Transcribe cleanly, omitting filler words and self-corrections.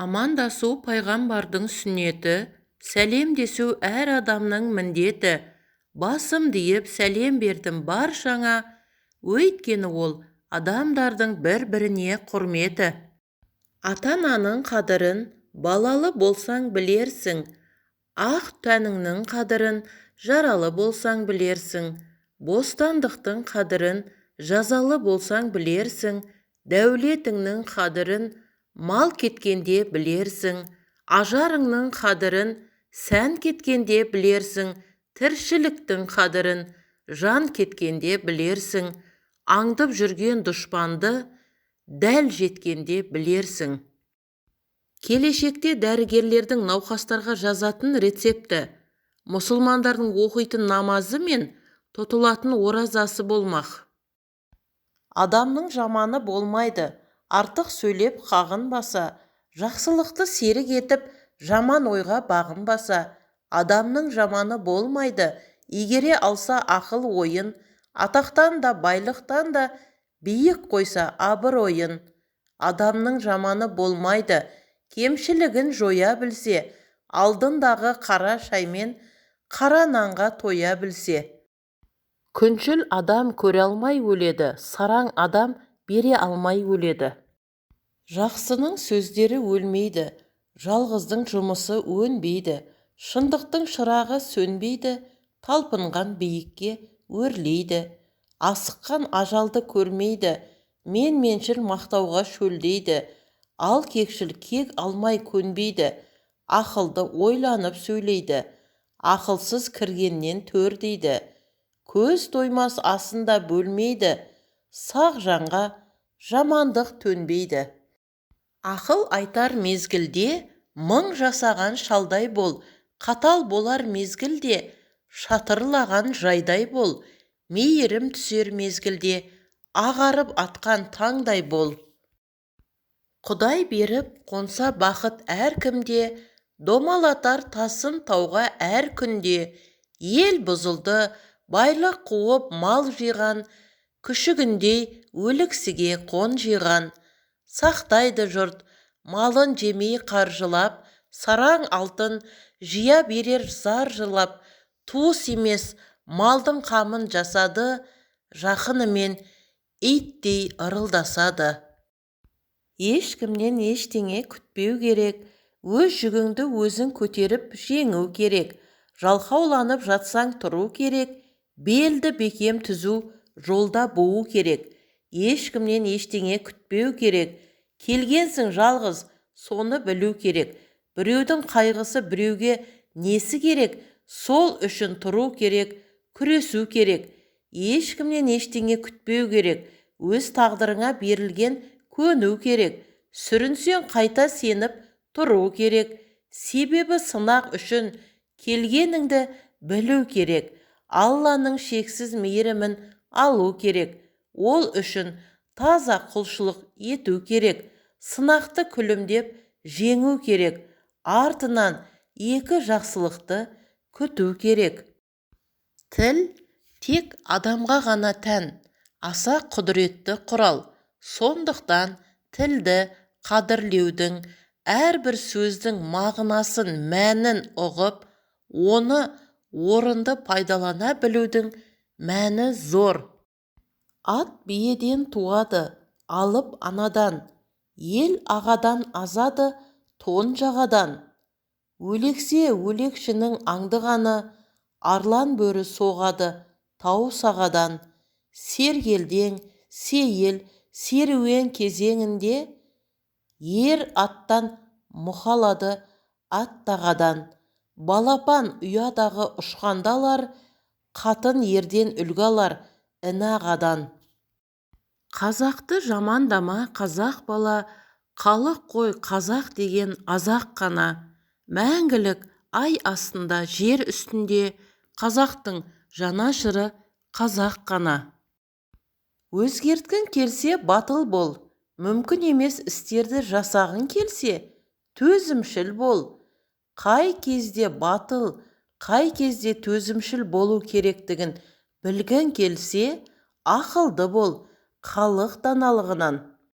Амандасу пайғамбардың сүннеті, сәлемдесу әр адамның міндеті. Басым дейіп сәлем бердім баршаңа, өйткені ол адамдардың бір-біріне құрметі. Ата-ананың қадірін балалы болсаң білерсің, ақ тәніңнің қадірін жаралы болсаң білерсің, бостандықтың қадірін жазалы болсаң білерсің, дәулетіңнің қадірін мал кеткенде білерсің, ажарыңның қадірін сән кеткенде білерсің, тіршіліктің қадірін жан кеткенде білерсің, аңдып жүрген дұшпанды дәл жеткенде білерсің. Келешекте дәрігерлердің науқастарға жазатын рецепті мұсылмандардың оқитын намазы мен тұтылатын оразасы болмақ. Адамның жаманы болмайды, артық сөйлеп қағынбаса, жақсылықты серік етіп жаман ойға бағынбаса. Адамның жаманы болмайды, игере алса ақыл ойын, атақтан да байлықтан да биік қойса абыройын. Адамның жаманы болмайды, кемшілігін жоя білсе, алдындағы қара шаймен қара нанға тоя білсе. Күншіл адам көре алмай өледі, сараң адам бере алмай өледі. Жақсының сөздері өлмейді, жалғыздың жұмысы өнбейді, шындықтың шырағы сөнбейді, талпынған биікке өрлейді. Асыққан ажалды көрмейді, меншіл мақтауға шөлдейді, ал кекшіл кек алмай көнбейді, ақылды ойланып сөйлейді, ақылсыз кіргеннен төр дейді. Көз тоймас асында бөлмейді, сақ жанға жамандық төнбейді. Ақыл айтар мезгілде мың жасаған шалдай бол, қатал болар мезгілде шатырлаған жайдай бол, мейірім түсер мезгілде ағарып атқан таңдай бол. Құдай беріп қонса бақыт әркімде, домалатар тасын тауға әр күнде. Ел бұзылды, байлық қуып мал жиған, күшігіндей өліксіге қон жиған. Сақтайды жұрт малын жемей қаржылап, сараң алтын жия берер зар жылап. Туыс емес малдың қамын жасады, жақынымен иттей ырылдасады. Ешкімнен ештеңе күтпеу керек, өз жүгіңді өзің көтеріп жеңу керек. Жалқауланып жатсаң тұру керек, белді бекем түзу жолда буу керек. Ешкімнен ештеңе күтпеу керек, келгенсің жалғыз, соны білу керек. Біреудің қайғысы біреуге несі керек, сол үшін тұру керек, күресу керек. Ешкімнен ештеңе күтпеу керек, өз тағдырыңа берілген көну керек. Сүрінсең қайта сеніп тұру керек, себебі сынақ үшін келгеніңді білу керек. Алланың шексіз мейірімін алу керек, ол үшін таза құлшылық ету керек. Сынақты күлімдеп жеңу керек, артынан екі жақсылықты күту керек. Тіл тек адамға ғана тән, аса құдіретті құрал. Сондықтан тілді қадірлеудің, әрбір сөздің мағынасын, мәнін ұғып, оны орынды пайдалана білудің мәні зор. Ат биеден туады, алып анадан, ел ағадан азады, тон жағадан. Өлексе өлекшінің аңдығаны, арлан бөрі соғады тау сағадан. Сергелдең, сейіл, серуен кезеңінде ер аттан мұхалады аттағадан. Балапан ұядағы ұшқандалар, қатын ерден үлгі алар інағадан. Қазақты жамандама қазақ бала, халық қой қазақ деген азақ қана. Мәңгілік ай астында жер үстінде, қазақтың жанашыры қазақ қана. Өзгерткін келсе батыл бол, мүмкін емес істерді жасағын келсе төзімшіл бол. Қай кезде батыл, қай кезде төзімшіл болу керектігін білгін келсе ақылды бол, халық даналығынан.